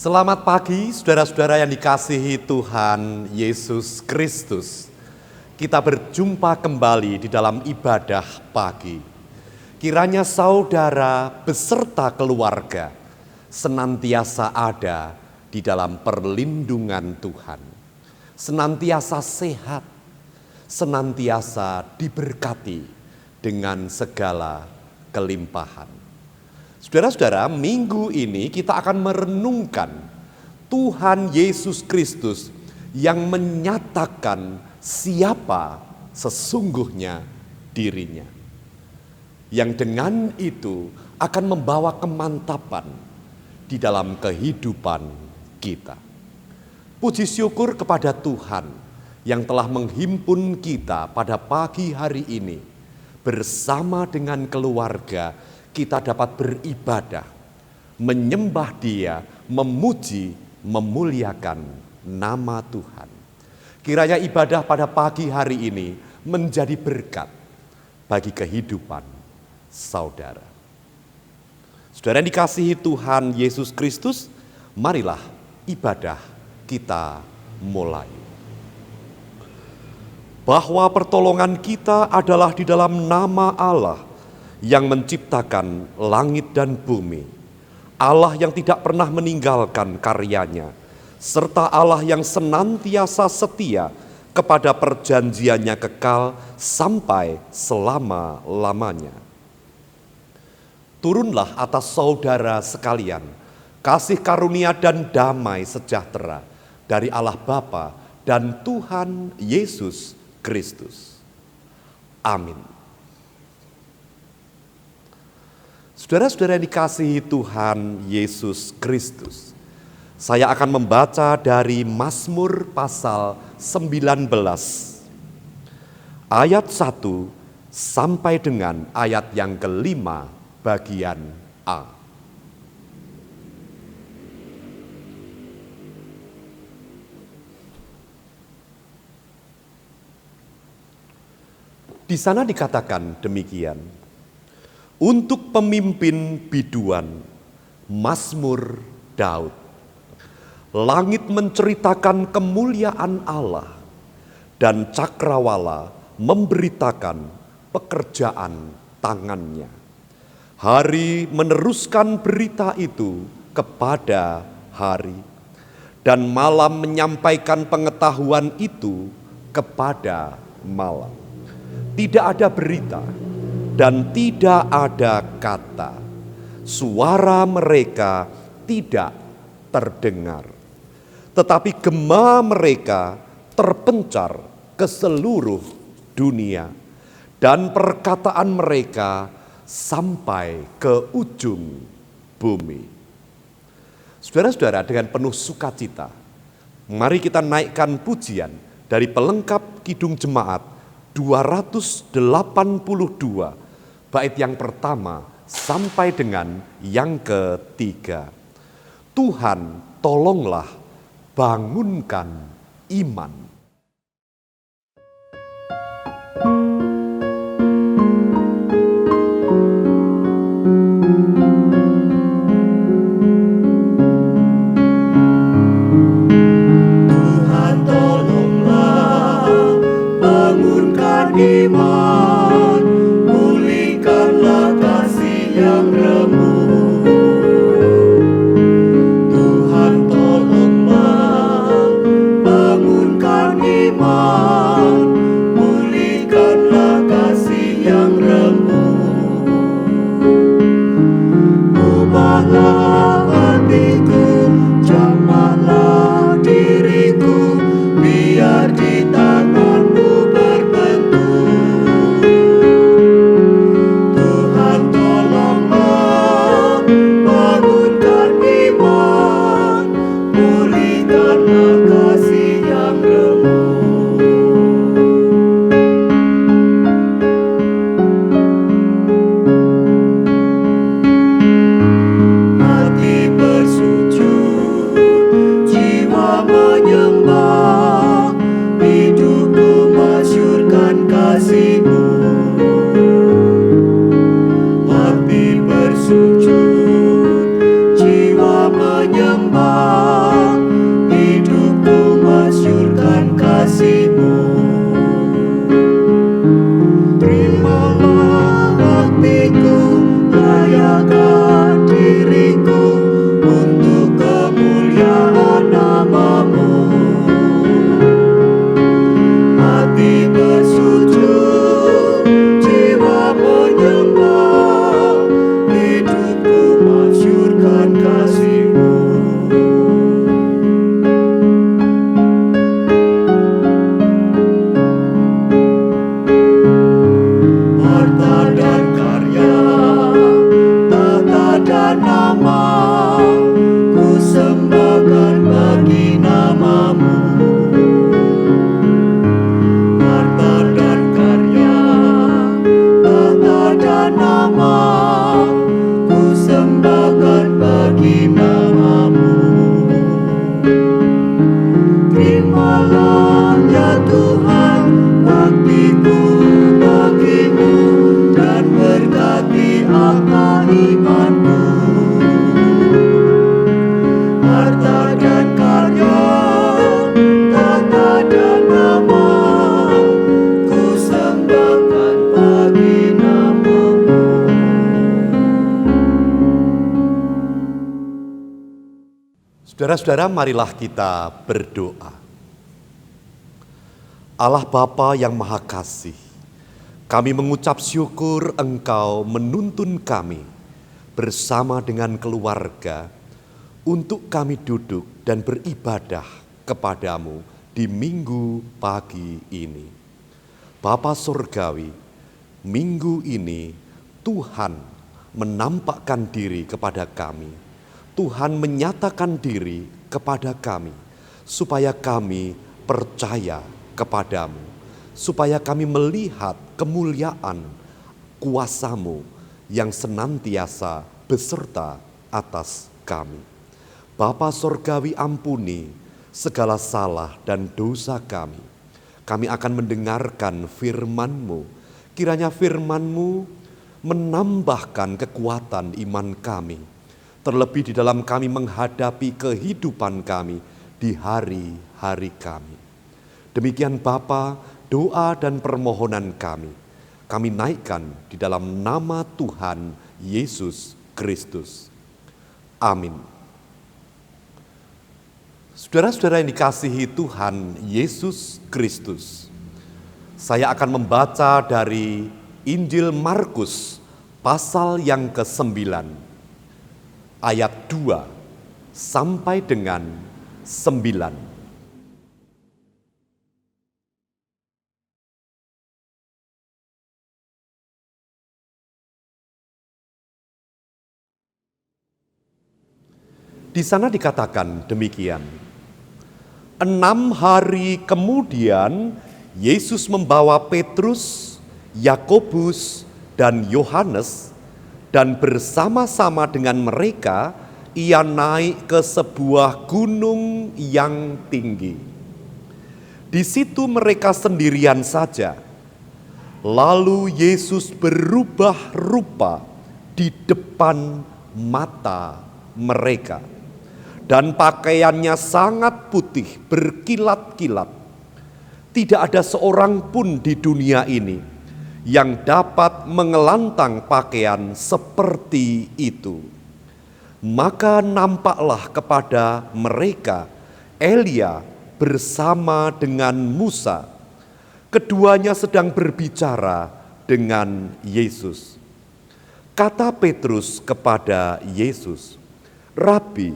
Selamat pagi saudara-saudara yang dikasihi Tuhan Yesus Kristus. Kita berjumpa kembali di dalam ibadah pagi. Kiranya saudara beserta keluarga senantiasa ada di dalam perlindungan Tuhan. Senantiasa sehat, senantiasa diberkati dengan segala kelimpahan. Saudara-saudara, minggu ini kita akan merenungkan Tuhan Yesus Kristus yang menyatakan siapa sesungguhnya dirinya. Yang dengan itu akan membawa kemantapan di dalam kehidupan kita. Puji syukur kepada Tuhan yang telah menghimpun kita pada pagi hari ini bersama dengan keluarga. Kita dapat beribadah, menyembah Dia, memuji, memuliakan nama Tuhan. Kiranya ibadah pada pagi hari ini menjadi berkat bagi kehidupan saudara. Saudara yang dikasihi Tuhan Yesus Kristus, marilah ibadah kita mulai. Bahwa pertolongan kita adalah di dalam nama Allah yang menciptakan langit dan bumi, Allah yang tidak pernah meninggalkan karyanya, serta Allah yang senantiasa setia kepada perjanjiannya kekal sampai selama-lamanya. Turunlah atas saudara sekalian kasih karunia dan damai sejahtera dari Allah Bapa dan Tuhan Yesus Kristus. Amin. Saudara-saudara yang dikasihi Tuhan Yesus Kristus, saya akan membaca dari Mazmur pasal 19 ayat 1 sampai dengan ayat yang kelima bagian A. Di sana dikatakan demikian. Untuk pemimpin biduan, Mazmur Daud. Langit menceritakan kemuliaan Allah, dan cakrawala memberitakan pekerjaan tangannya. Hari meneruskan berita itu kepada hari, dan malam menyampaikan pengetahuan itu kepada malam. Tidak ada berita dan tidak ada kata, suara mereka tidak terdengar. Tetapi gema mereka terpencar ke seluruh dunia, dan perkataan mereka sampai ke ujung bumi. Saudara-saudara, dengan penuh sukacita, mari kita naikkan pujian dari pelengkap Kidung Jemaat 282, bait yang pertama sampai dengan yang ketiga. Tuhan, tolonglah bangunkan iman. Tuhan, tolonglah bangunkan iman. Pulihkanlah kasih yang remuk. Tuhan, tolonglah bangunkan Saudara-saudara, marilah kita berdoa. Allah Bapa yang Maha Kasih, kami mengucap syukur Engkau menuntun kami bersama dengan keluarga untuk kami duduk dan beribadah kepadamu di minggu pagi ini. Bapa Surgawi, minggu ini Tuhan menampakkan diri kepada kami. Tuhan menyatakan diri kepada kami, supaya kami percaya kepadamu, supaya kami melihat kemuliaan kuasa-Mu yang senantiasa beserta atas kami. Bapa Surgawi, ampuni segala salah dan dosa kami. Kami akan mendengarkan firman-Mu. Kiranya firman-Mu menambahkan kekuatan iman kami, terlebih di dalam kami menghadapi kehidupan kami di hari-hari kami. Demikian Bapa, doa dan permohonan kami naikkan di dalam nama Tuhan Yesus Kristus. Amin. Saudara-saudara yang dikasihi Tuhan Yesus Kristus, saya akan membaca dari Injil Markus pasal yang ke-9. Ayat 2 sampai dengan 9. Di sana dikatakan demikian. 6 hari kemudian Yesus membawa Petrus, Yakobus, dan Yohanes, dan bersama-sama dengan mereka, ia naik ke sebuah gunung yang tinggi. Di situ mereka sendirian saja. Lalu Yesus berubah rupa di depan mata mereka. Dan pakaiannya sangat putih, berkilat-kilat. Tidak ada seorang pun di dunia ini yang dapat mengelantang pakaian seperti itu. Maka nampaklah kepada mereka Elia bersama dengan Musa. Keduanya sedang berbicara dengan Yesus. Kata Petrus kepada Yesus, "Rabi,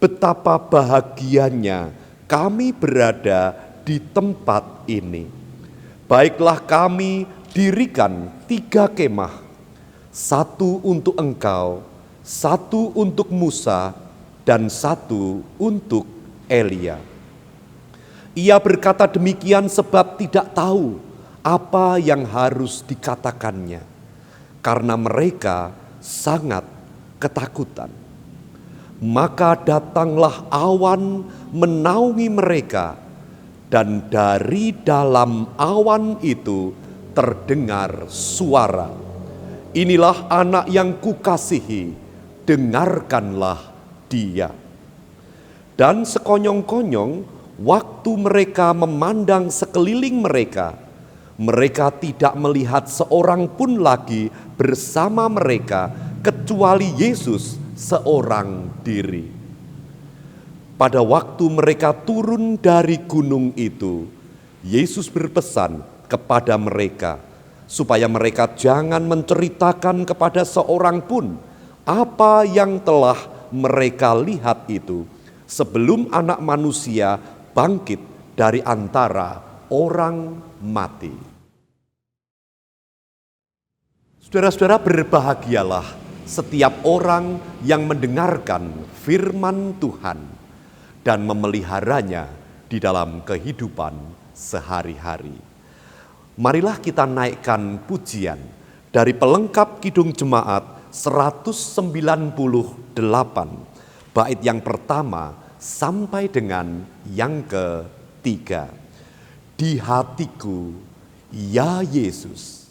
betapa bahagianya kami berada di tempat ini. Baiklah kami dirikan 3 kemah, 1 untuk engkau, 1 untuk Musa, dan 1 untuk Elia." Ia berkata demikian sebab tidak tahu apa yang harus dikatakannya, karena mereka sangat ketakutan. Maka datanglah awan menaungi mereka, dan dari dalam awan itu terdengar suara, "Inilah anak yang kukasihi, dengarkanlah dia." Dan sekonyong-konyong waktu mereka memandang sekeliling mereka, mereka tidak melihat seorang pun lagi bersama mereka kecuali Yesus seorang diri. Pada waktu mereka turun dari gunung itu, Yesus berpesan kepada mereka supaya mereka jangan menceritakan kepada seorang pun apa yang telah mereka lihat itu sebelum Anak Manusia bangkit dari antara orang mati. Saudara-saudara, berbahagialah setiap orang yang mendengarkan firman Tuhan dan memeliharanya di dalam kehidupan sehari-hari. Marilah kita naikkan pujian dari pelengkap Kidung Jemaat 198, bait yang pertama sampai dengan yang ketiga. Di hatiku, ya Yesus.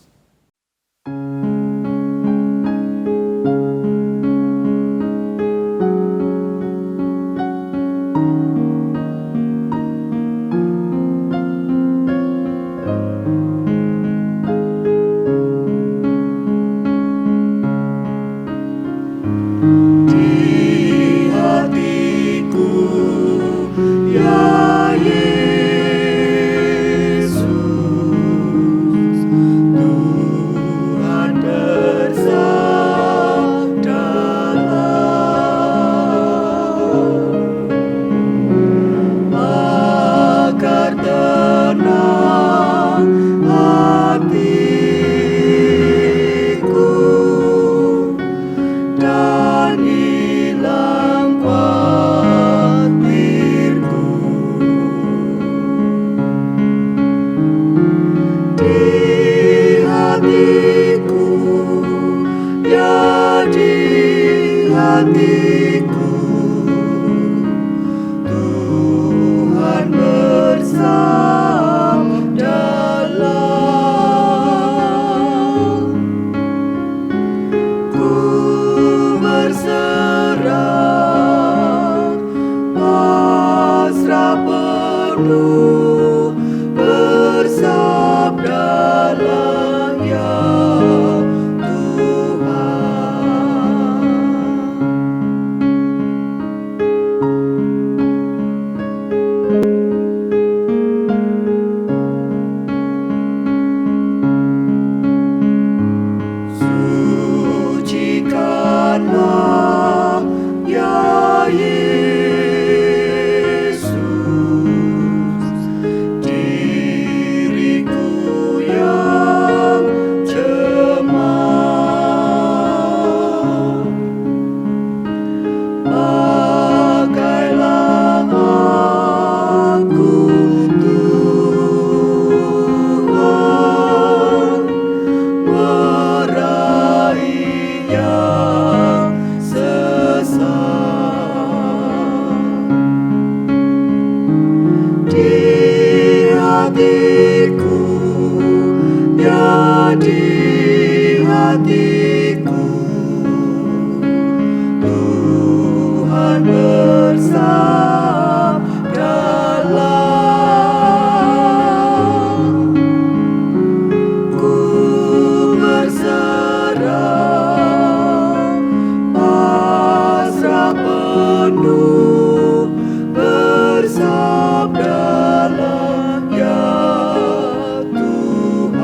Di hatiku penuh, bersabdalah ya sucikanlah ya Yesus diriku yang cemar. Pakailah aku Tuhan, meraih yang sesat. Di hatiku, ya di hatiku, Tuhan bersabdalah. Ku berserah, pasrah penuh, bersabdalah ya Tuhan.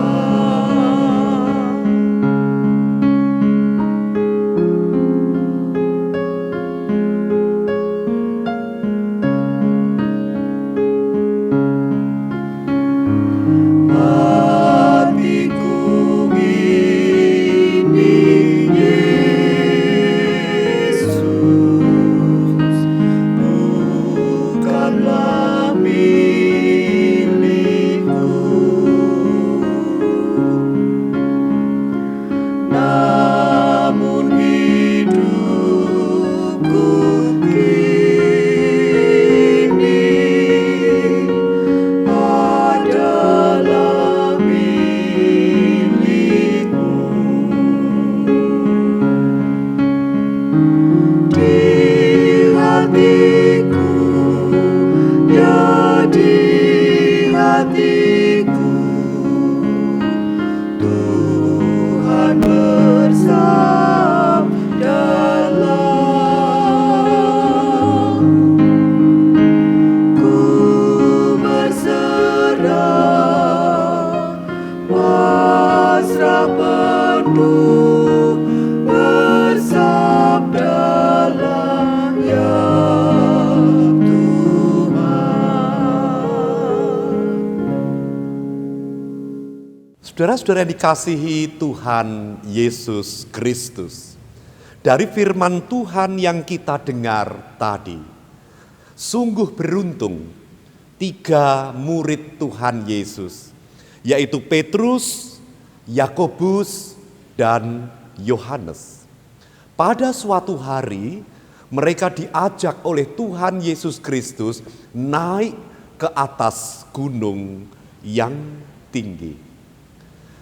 Hatiku ini Yesus, bukanlah milikku, namun hidupku kini adalah milikmu. Di hatiku, ya di hatiku, Tuhan bersabdalah. Ku berserah, pasrah penuh, bersabdalah ya Tuhan. Saudara-saudara yang dikasihi Tuhan Yesus Kristus, dari firman Tuhan yang kita dengar tadi, sungguh beruntung 3 murid Tuhan Yesus, yaitu Petrus, Yakobus, dan Yohanes. Pada suatu hari, mereka diajak oleh Tuhan Yesus Kristus naik ke atas gunung yang tinggi.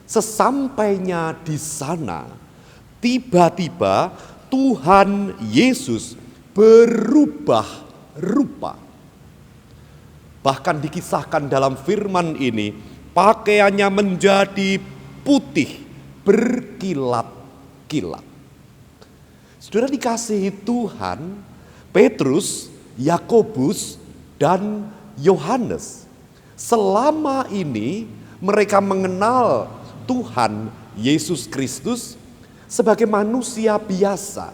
Sesampainya di sana, tiba-tiba Tuhan Yesus berubah rupa. Bahkan dikisahkan dalam firman ini, pakaiannya menjadi putih berkilat-kilat. Saudara dikasihi Tuhan, Petrus, Yakobus, dan Yohanes, selama ini mereka mengenal Tuhan Yesus Kristus sebagai manusia biasa,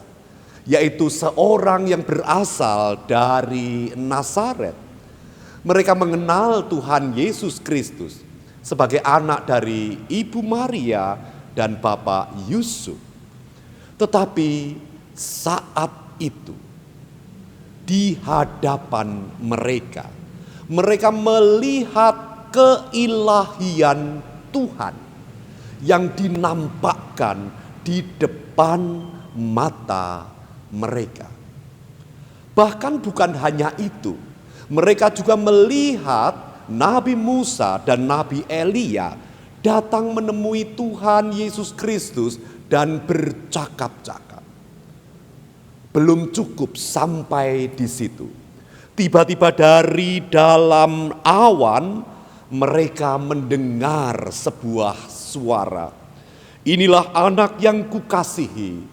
yaitu seorang yang berasal dari Nazaret. Mereka mengenal Tuhan Yesus Kristus sebagai anak dari Ibu Maria dan Bapak Yusuf. Tetapi saat itu di hadapan mereka melihat keilahian Tuhan yang dinampakkan di depan mata mereka. Bahkan bukan hanya itu, mereka juga melihat Nabi Musa dan Nabi Elia datang menemui Tuhan Yesus Kristus dan bercakap-cakap. Belum cukup sampai di situ. Tiba-tiba dari dalam awan mereka mendengar sebuah suara. Inilah anak yang kukasihi,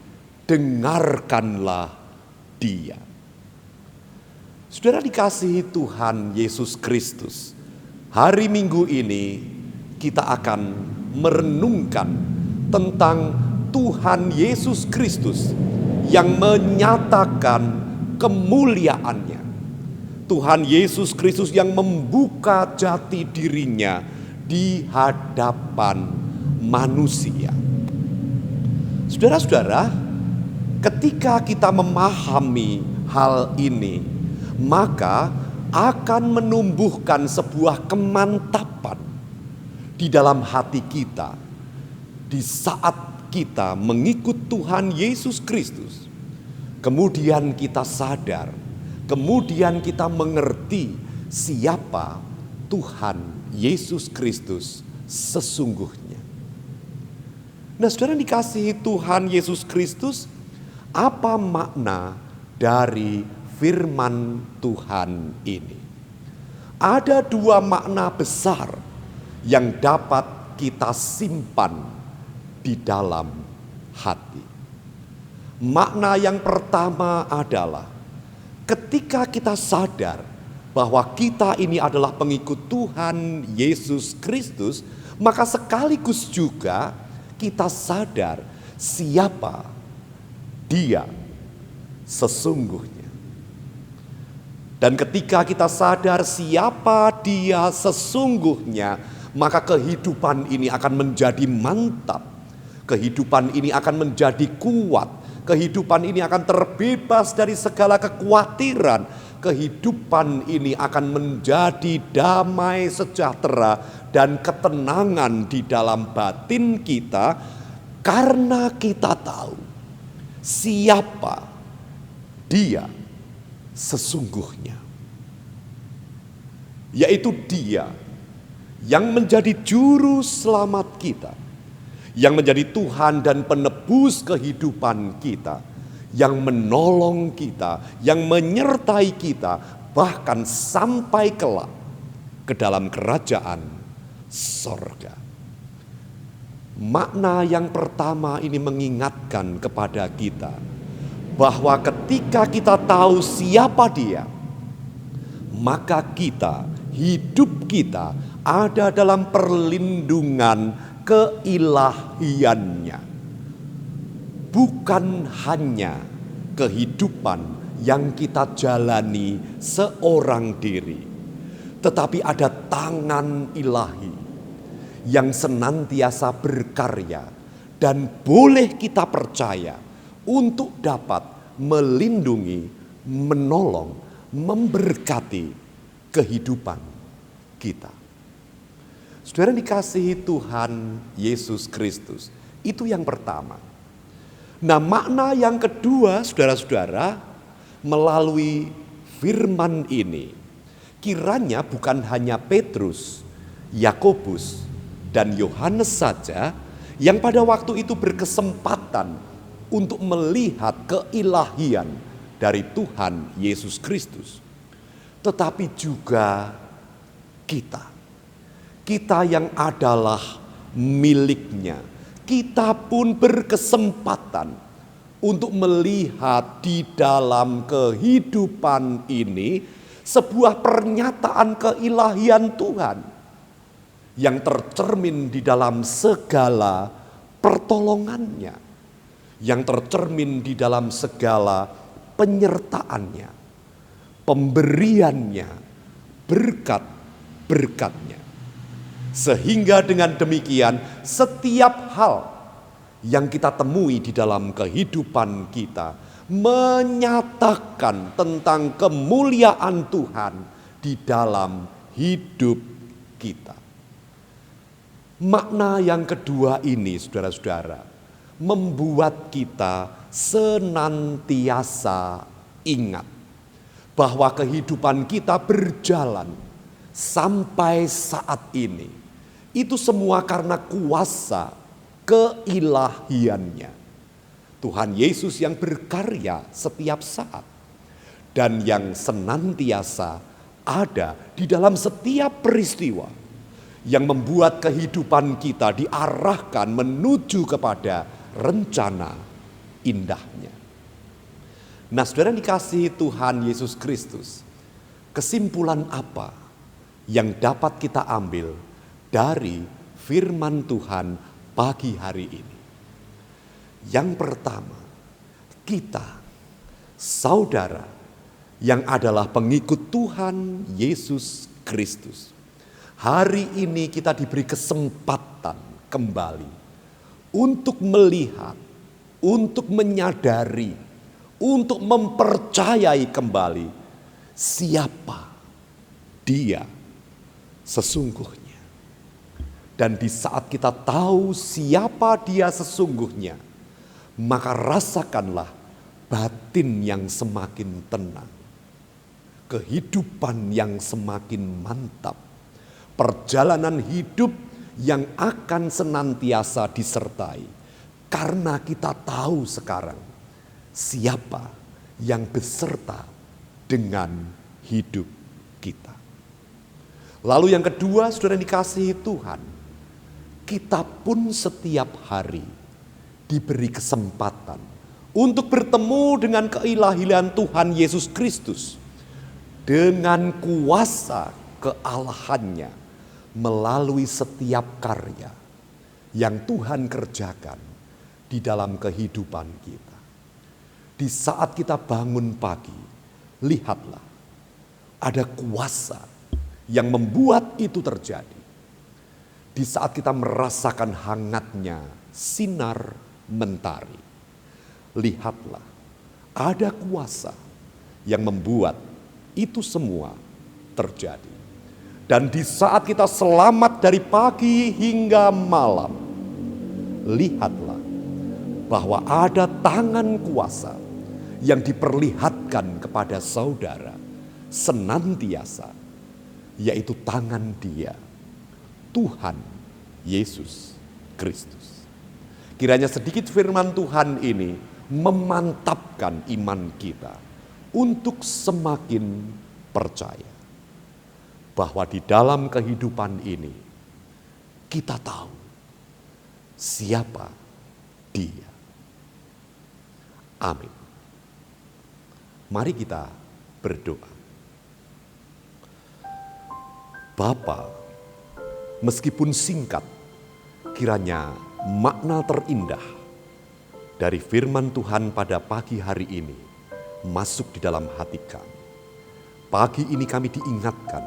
dengarkanlah dia. Saudara dikasihi Tuhan Yesus Kristus, hari Minggu ini kita akan merenungkan tentang Tuhan Yesus Kristus yang menyatakan kemuliaannya. Tuhan Yesus Kristus yang membuka jati dirinya di hadapan manusia. Saudara-saudara, ketika kita memahami hal ini, maka akan menumbuhkan sebuah kemantapan di dalam hati kita di saat kita mengikut Tuhan Yesus Kristus. Kemudian kita sadar, kemudian kita mengerti siapa Tuhan Yesus Kristus sesungguhnya. Nah, saudara dikasihi Tuhan Yesus Kristus, apa makna dari firman Tuhan ini? Ada dua makna besar yang dapat kita simpan di dalam hati. Makna yang pertama adalah ketika kita sadar bahwa kita ini adalah pengikut Tuhan Yesus Kristus, maka sekaligus juga kita sadar siapa Dia sesungguhnya. Dan ketika kita sadar siapa Dia sesungguhnya, maka kehidupan ini akan menjadi mantap. Kehidupan ini akan menjadi kuat. Kehidupan ini akan terbebas dari segala kekhawatiran. Kehidupan ini akan menjadi damai, sejahtera, dan ketenangan di dalam batin kita. Karena kita tahu siapa Dia sesungguhnya. Yaitu Dia yang menjadi juru selamat kita, yang menjadi Tuhan dan penebus kehidupan kita, yang menolong kita, yang menyertai kita, bahkan sampai kelak ke dalam kerajaan sorga. Makna yang pertama ini mengingatkan kepada kita bahwa ketika kita tahu siapa Dia, maka hidup kita ada dalam perlindungan keilahiannya. Bukan hanya kehidupan yang kita jalani seorang diri, tetapi ada tangan ilahi yang senantiasa berkarya dan boleh kita percaya untuk dapat melindungi, menolong, memberkati kehidupan kita. Saudara dikasihi Tuhan Yesus Kristus, itu yang pertama. Nah, makna yang kedua, saudara-saudara, melalui firman ini, kiranya bukan hanya Petrus, Yakobus, dan Yohanes saja yang pada waktu itu berkesempatan untuk melihat keilahian dari Tuhan Yesus Kristus, tetapi juga kita yang adalah miliknya, kita pun berkesempatan untuk melihat di dalam kehidupan ini sebuah pernyataan keilahian Tuhan yang tercermin di dalam segala pertolongannya, yang tercermin di dalam segala penyertaannya, pemberiannya, berkat-berkatnya. Sehingga dengan demikian setiap hal yang kita temui di dalam kehidupan kita menyatakan tentang kemuliaan Tuhan di dalam hidup kita. Makna yang kedua ini, saudara-saudara, membuat kita senantiasa ingat bahwa kehidupan kita berjalan sampai saat ini. Itu semua karena kuasa keilahiannya. Tuhan Yesus yang berkarya setiap saat. dan yang senantiasa ada di dalam setiap peristiwa yang membuat kehidupan kita diarahkan menuju kepada rencana indahnya. Nah, saudara dikasihi Tuhan Yesus Kristus, kesimpulan apa yang dapat kita ambil dari firman Tuhan pagi hari ini? Yang pertama, kita, saudara yang adalah pengikut Tuhan Yesus Kristus, hari ini kita diberi kesempatan kembali untuk melihat, untuk menyadari, untuk mempercayai kembali siapa Dia sesungguhnya. Dan di saat kita tahu siapa Dia sesungguhnya, maka rasakanlah batin yang semakin tenang, kehidupan yang semakin mantap, perjalanan hidup yang akan senantiasa disertai. Karena kita tahu sekarang siapa yang beserta dengan hidup kita. Lalu yang kedua, saudara dikasihi Tuhan, kita pun setiap hari diberi kesempatan untuk bertemu dengan keilahian Tuhan Yesus Kristus dengan kuasa kealahannya melalui setiap karya yang Tuhan kerjakan di dalam kehidupan kita. Di saat kita bangun pagi, lihatlah ada kuasa yang membuat itu terjadi. Di saat kita merasakan hangatnya sinar mentari, lihatlah ada kuasa yang membuat itu semua terjadi. Dan di saat kita selamat dari pagi hingga malam, lihatlah bahwa ada tangan kuasa yang diperlihatkan kepada saudara senantiasa, yaitu tangan Dia, Tuhan Yesus Kristus. Kiranya sedikit firman Tuhan ini memantapkan iman kita untuk semakin percaya bahwa di dalam kehidupan ini kita tahu siapa Dia. Amin. Mari kita berdoa. Bapa, meskipun singkat, kiranya makna terindah dari firman Tuhan pada pagi hari ini masuk di dalam hati kami. Pagi ini kami diingatkan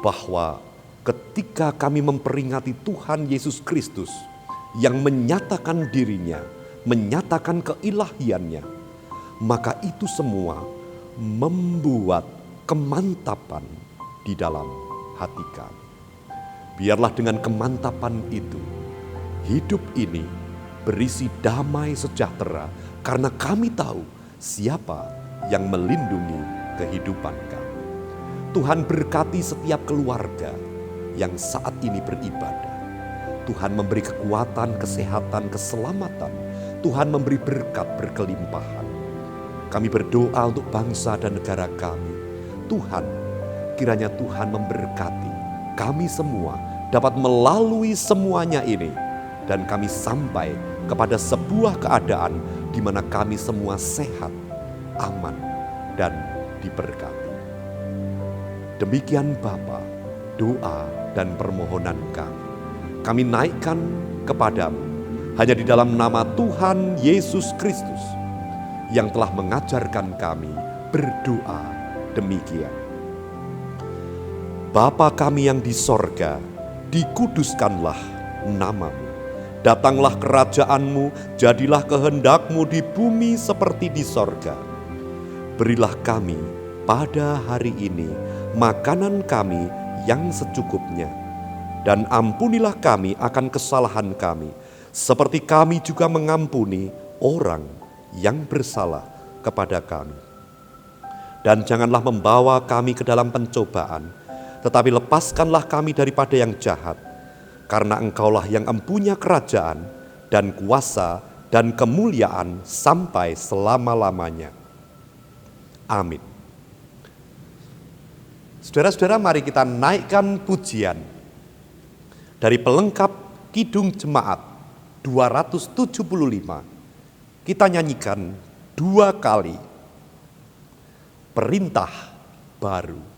bahwa ketika kami memperingati Tuhan Yesus Kristus yang menyatakan dirinya, menyatakan keilahiannya, maka itu semua membuat kemantapan di dalam hati kami. Biarlah dengan kemantapan itu, hidup ini berisi damai sejahtera karena kami tahu siapa yang melindungi kehidupan kami. Tuhan berkati setiap keluarga yang saat ini beribadah. Tuhan memberi kekuatan, kesehatan, keselamatan. Tuhan memberi berkat berkelimpahan. Kami berdoa untuk bangsa dan negara kami. Tuhan, kiranya Tuhan memberkati kami semua dapat melalui semuanya ini. Dan kami sampai kepada sebuah keadaan di mana kami semua sehat, aman, dan diberkati. Demikian Bapa, doa dan permohonan kami. Kami naikkan kepadamu hanya di dalam nama Tuhan Yesus Kristus yang telah mengajarkan kami berdoa demikian. Bapa kami yang di sorga, dikuduskanlah namamu. Datanglah kerajaanmu, jadilah kehendakmu di bumi seperti di sorga. Berilah kami pada hari ini makanan kami yang secukupnya. Dan ampunilah kami akan kesalahan kami, seperti kami juga mengampuni orang yang bersalah kepada kami. Dan janganlah membawa kami ke dalam pencobaan, tetapi lepaskanlah kami daripada yang jahat. Karena Engkaulah yang empunya kerajaan dan kuasa dan kemuliaan sampai selama-lamanya. Amin. Saudara-saudara, mari kita naikkan pujian dari pelengkap Kidung Jemaat 275. Kita nyanyikan 2 kali perintah baru.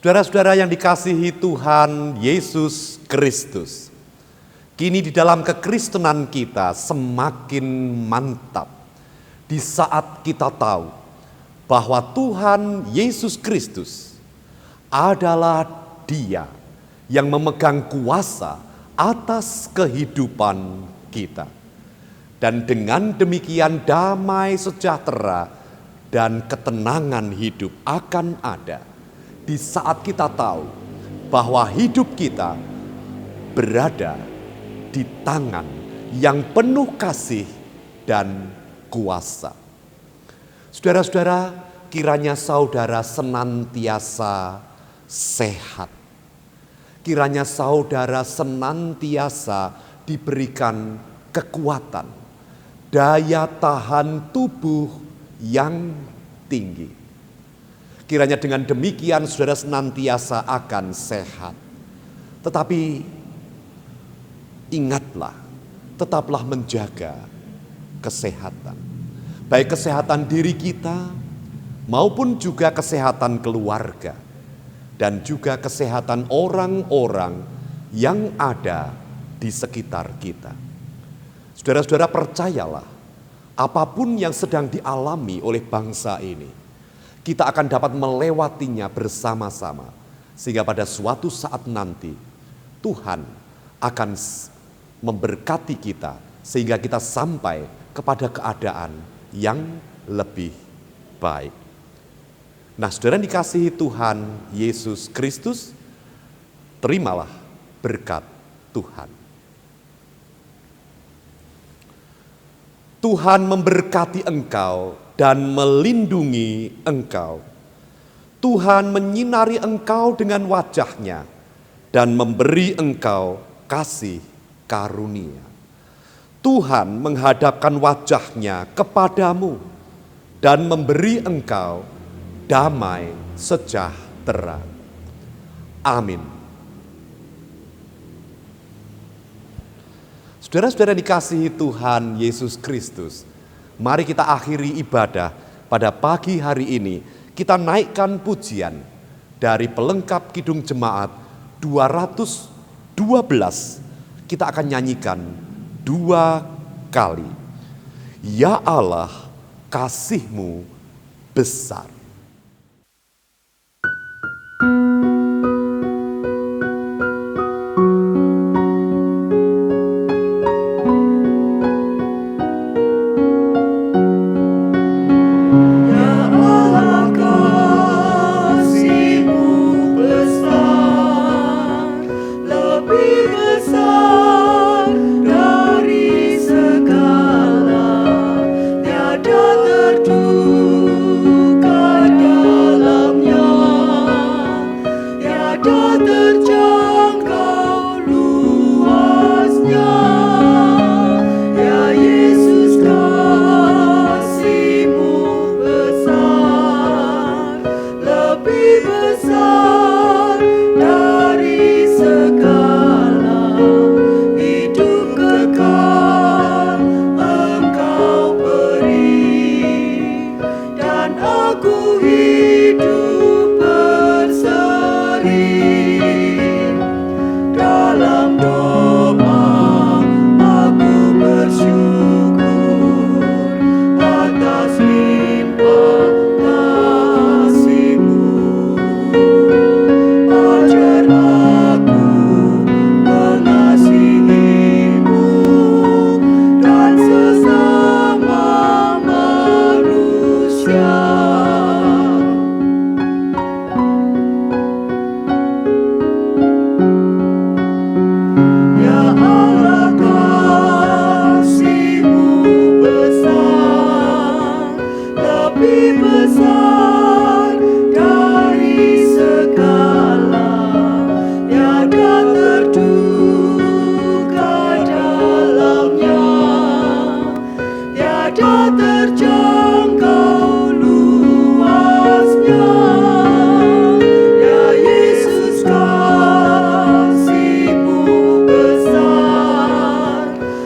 Saudara-saudara yang dikasihi Tuhan Yesus Kristus, kini di dalam kekristenan kita semakin mantap di saat kita tahu bahwa Tuhan Yesus Kristus adalah Dia yang memegang kuasa atas kehidupan kita. Dan dengan demikian damai sejahtera dan ketenangan hidup akan ada di saat kita tahu bahwa hidup kita berada di tangan yang penuh kasih dan kuasa. Saudara-saudara, kiranya saudara senantiasa sehat. Kiranya saudara senantiasa diberikan kekuatan, daya tahan tubuh yang tinggi. Kiranya dengan demikian saudara senantiasa akan sehat. Tetapi ingatlah tetaplah menjaga kesehatan. Baik kesehatan diri kita maupun juga kesehatan keluarga dan juga kesehatan orang-orang yang ada di sekitar kita. Saudara-saudara, percayalah, apapun yang sedang dialami oleh bangsa ini, kita akan dapat melewatinya bersama-sama. Sehingga pada suatu saat nanti, Tuhan akan memberkati kita, sehingga kita sampai kepada keadaan yang lebih baik. Nah, saudara dikasihi Tuhan Yesus Kristus, terimalah berkat Tuhan. Tuhan memberkati engkau dan melindungi engkau. Tuhan menyinari engkau dengan wajah-Nya dan memberi engkau kasih karunia. Tuhan menghadapkan wajah-Nya kepadamu dan memberi engkau damai sejahtera. Amin. Saudara-saudara dikasihi Tuhan Yesus Kristus, mari kita akhiri ibadah pada pagi hari ini. Kita naikkan pujian dari pelengkap Kidung Jemaat 212. Kita akan nyanyikan 2 kali. Ya Allah, kasih-Mu besar.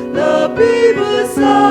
Lebih besar